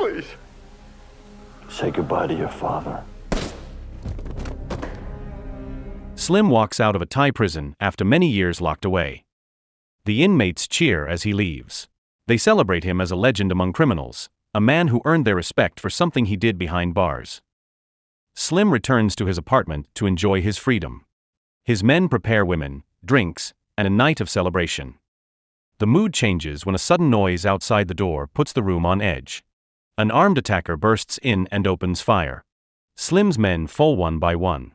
Please. Say goodbye to your father. Slim walks out of a Thai prison after many years locked away. The inmates cheer as he leaves. They celebrate him as a legend among criminals, a man who earned their respect for something he did behind bars. Slim returns to his apartment to enjoy his freedom. His men prepare women, drinks, and a night of celebration. The mood changes when a sudden noise outside the door puts the room on edge. An armed attacker bursts in and opens fire. Slim's men fall one by one.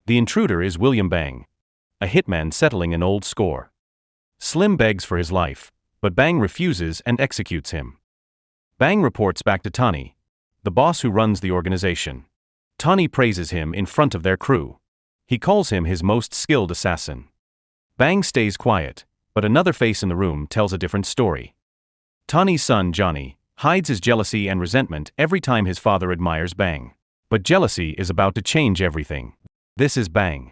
The intruder is William Bang, a hitman settling an old score. Slim begs for his life, but Bang refuses and executes him. Bang reports back to Tani, the boss who runs the organization. Tani praises him in front of their crew. He calls him his most skilled assassin. Bang stays quiet, but another face in the room tells a different story. Tani's son Johnny hides his jealousy and resentment every time his father admires Bang. But jealousy is about to change everything. This is Bang.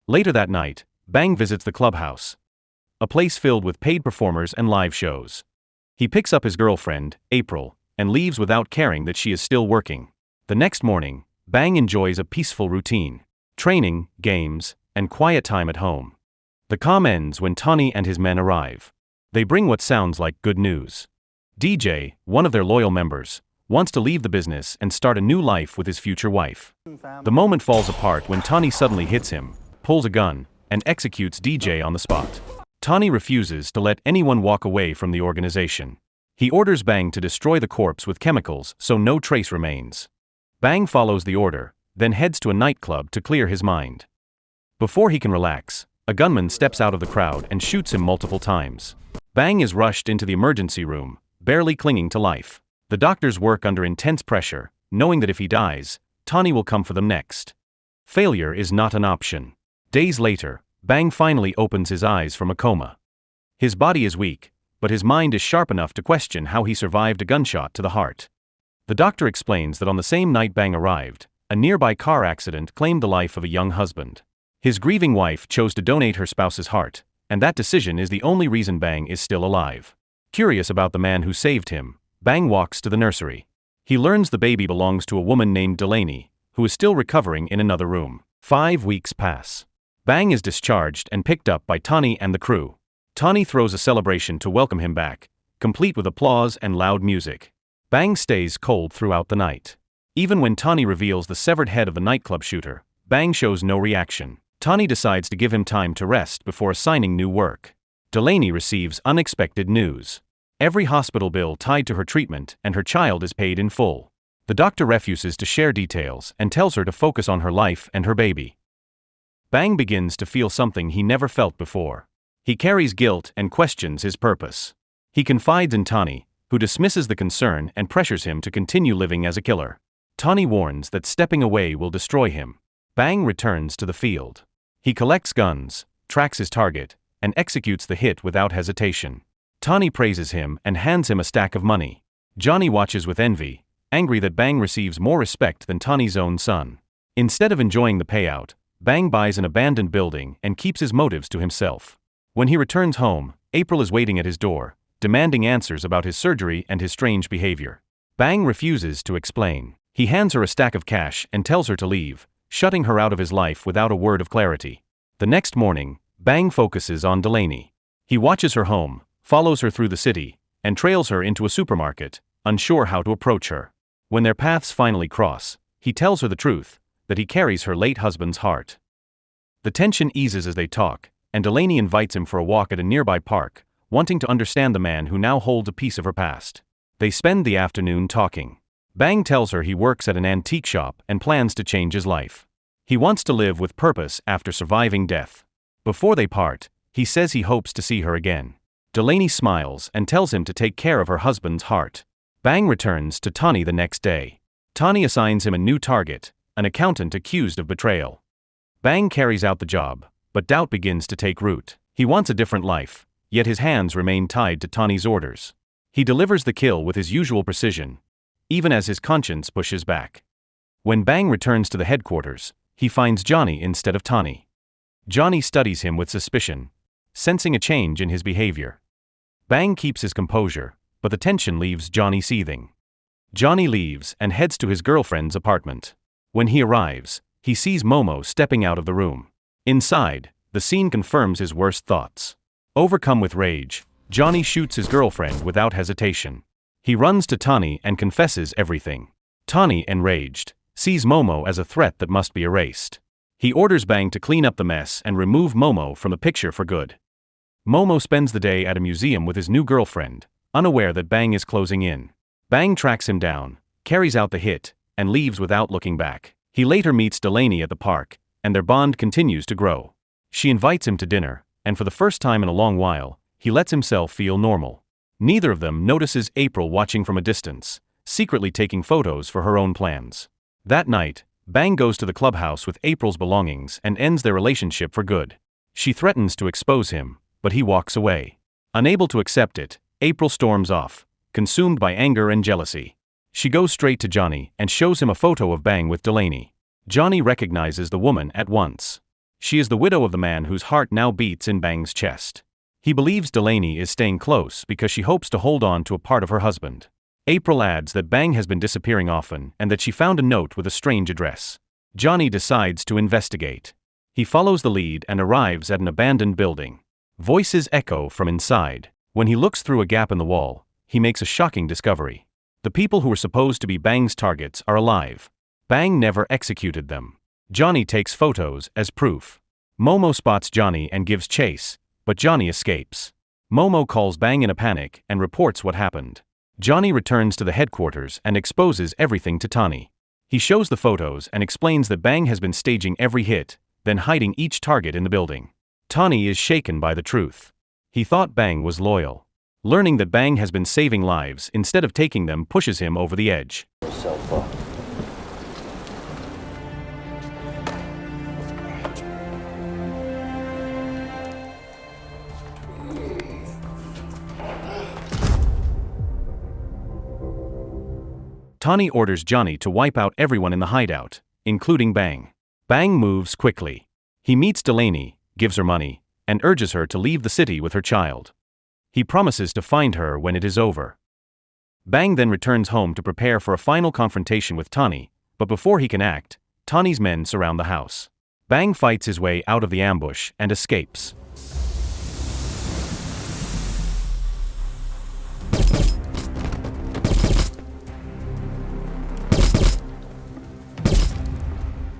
Later that night, Bang visits the clubhouse, a place filled with paid performers and live shows. He picks up his girlfriend, April, and leaves without caring that she is still working. The next morning, Bang enjoys a peaceful routine, training, games, and quiet time at home. The calm ends when Tani and his men arrive. They bring what sounds like good news. DJ, one of their loyal members, wants to leave the business and start a new life with his future wife. The moment falls apart when Tani suddenly hits him, pulls a gun, and executes DJ on the spot. Tani refuses to let anyone walk away from the organization. He orders Bang to destroy the corpse with chemicals so no trace remains. Bang follows the order, then heads to a nightclub to clear his mind. Before he can relax, a gunman steps out of the crowd and shoots him multiple times. Bang is rushed into the emergency room, barely clinging to life. The doctors work under intense pressure, knowing that if he dies, Tani will come for them next. Failure is not an option. Days later, Bang finally opens his eyes from a coma. His body is weak, but his mind is sharp enough to question how he survived a gunshot to the heart. The doctor explains that on the same night Bang arrived, a nearby car accident claimed the life of a young husband. His grieving wife chose to donate her spouse's heart, and that decision is the only reason Bang is still alive. Curious about the man who saved him, Bang walks to the nursery. He learns the baby belongs to a woman named Delaney, who is still recovering in another room. 5 weeks pass. Bang is discharged and picked up by Tani and the crew. Tani throws a celebration to welcome him back, complete with applause and loud music. Bang stays cold throughout the night. Even when Tani reveals the severed head of the nightclub shooter, Bang shows no reaction. Tani decides to give him time to rest before assigning new work. Delaney receives unexpected news. Every hospital bill tied to her treatment and her child is paid in full. The doctor refuses to share details and tells her to focus on her life and her baby. Bang begins to feel something he never felt before. He carries guilt and questions his purpose. He confides in Tani, who dismisses the concern and pressures him to continue living as a killer. Tani warns that stepping away will destroy him. Bang returns to the field. He collects guns, tracks his target, and executes the hit without hesitation. Tani praises him and hands him a stack of money. Johnny watches with envy, angry that Bang receives more respect than Tani's own son. Instead of enjoying the payout, Bang buys an abandoned building and keeps his motives to himself. When he returns home, April is waiting at his door, demanding answers about his surgery and his strange behavior. Bang refuses to explain. He hands her a stack of cash and tells her to leave, shutting her out of his life without a word of clarity. The next morning, Bang focuses on Delaney. He watches her home, follows her through the city, and trails her into a supermarket, unsure how to approach her. When their paths finally cross, he tells her the truth, that he carries her late husband's heart. The tension eases as they talk, and Delaney invites him for a walk at a nearby park, wanting to understand the man who now holds a piece of her past. They spend the afternoon talking. Bang tells her he works at an antique shop and plans to change his life. He wants to live with purpose after surviving death. Before they part, he says he hopes to see her again. Delaney smiles and tells him to take care of her husband's heart. Bang returns to Tani the next day. Tani assigns him a new target, an accountant accused of betrayal. Bang carries out the job, but doubt begins to take root. He wants a different life, yet his hands remain tied to Tani's orders. He delivers the kill with his usual precision, even as his conscience pushes back. When Bang returns to the headquarters, he finds Johnny instead of Tani. Johnny studies him with suspicion, sensing a change in his behavior. Bang keeps his composure, but the tension leaves Johnny seething. Johnny leaves and heads to his girlfriend's apartment. When he arrives, he sees Momo stepping out of the room. Inside, the scene confirms his worst thoughts. Overcome with rage, Johnny shoots his girlfriend without hesitation. He runs to Tani and confesses everything. Tani, enraged, sees Momo as a threat that must be erased. He orders Bang to clean up the mess and remove Momo from the picture for good. Momo spends the day at a museum with his new girlfriend, unaware that Bang is closing in. Bang tracks him down, carries out the hit, and leaves without looking back. He later meets Delaney at the park, and their bond continues to grow. She invites him to dinner, and for the first time in a long while, he lets himself feel normal. Neither of them notices April watching from a distance, secretly taking photos for her own plans. That night, Bang goes to the clubhouse with April's belongings and ends their relationship for good. She threatens to expose him, but he walks away. Unable to accept it, April storms off, consumed by anger and jealousy. She goes straight to Johnny and shows him a photo of Bang with Delaney. Johnny recognizes the woman at once. She is the widow of the man whose heart now beats in Bang's chest. He believes Delaney is staying close because she hopes to hold on to a part of her husband. April adds that Bang has been disappearing often and that she found a note with a strange address. Johnny decides to investigate. He follows the lead and arrives at an abandoned building. Voices echo from inside. When he looks through a gap in the wall, he makes a shocking discovery. The people who were supposed to be Bang's targets are alive. Bang never executed them. Johnny takes photos as proof. Momo spots Johnny and gives chase, but Johnny escapes. Momo calls Bang in a panic and reports what happened. Johnny returns to the headquarters and exposes everything to Tani. He shows the photos and explains that Bang has been staging every hit, then hiding each target in the building. Tani is shaken by the truth. He thought Bang was loyal. Learning that Bang has been saving lives instead of taking them pushes him over the edge. Yourself up. Tani orders Johnny to wipe out everyone in the hideout, including Bang. Bang moves quickly. He meets Delaney, gives her money, and urges her to leave the city with her child. He promises to find her when it is over. Bang then returns home to prepare for a final confrontation with Tani, but before he can act, Tani's men surround the house. Bang fights his way out of the ambush and escapes.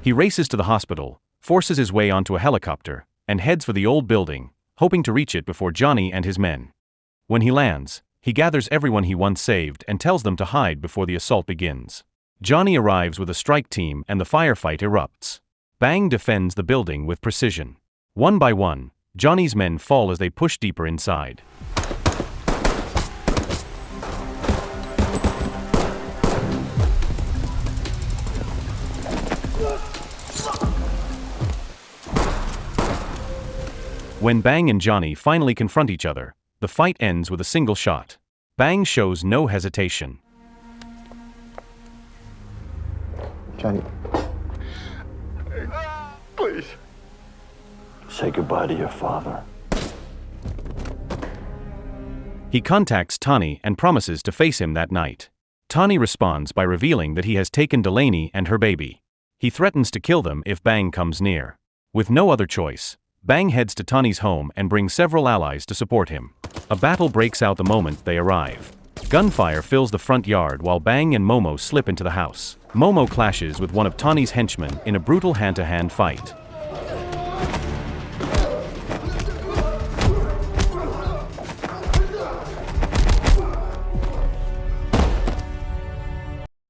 He races to the hospital, forces his way onto a helicopter, and heads for the old building, hoping to reach it before Johnny and his men. When he lands, he gathers everyone he once saved and tells them to hide before the assault begins. Johnny arrives with a strike team and the firefight erupts. Bang defends the building with precision. One by one, Johnny's men fall as they push deeper inside. When Bang and Johnny finally confront each other, the fight ends with a single shot. Bang shows no hesitation. Johnny. Please. Say goodbye to your father. He contacts Tani and promises to face him that night. Tani responds by revealing that he has taken Delaney and her baby. He threatens to kill them if Bang comes near. With no other choice, Bang heads to Tani's home and brings several allies to support him. A battle breaks out the moment they arrive. Gunfire fills the front yard while Bang and Momo slip into the house. Momo clashes with one of Tani's henchmen in a brutal hand-to-hand fight.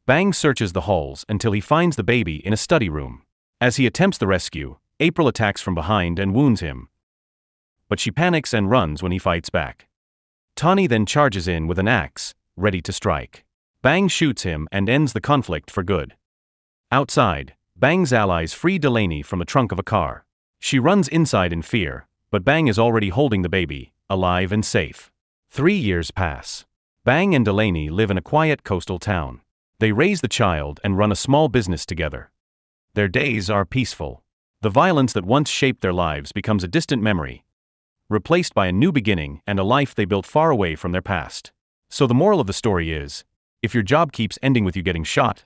Bang searches the halls until he finds the baby in a study room. As he attempts the rescue, April attacks from behind and wounds him. But she panics and runs when he fights back. Tani then charges in with an axe, ready to strike. Bang shoots him and ends the conflict for good. Outside, Bang's allies free Delaney from the trunk of a car. She runs inside in fear, but Bang is already holding the baby, alive and safe. 3 years pass. Bang and Delaney live in a quiet coastal town. They raise the child and run a small business together. Their days are peaceful. The violence that once shaped their lives becomes a distant memory, replaced by a new beginning and a life they built far away from their past. So the moral of the story is, if your job keeps ending with you getting shot,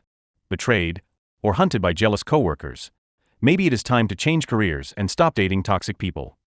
betrayed, or hunted by jealous coworkers, maybe it is time to change careers and stop dating toxic people.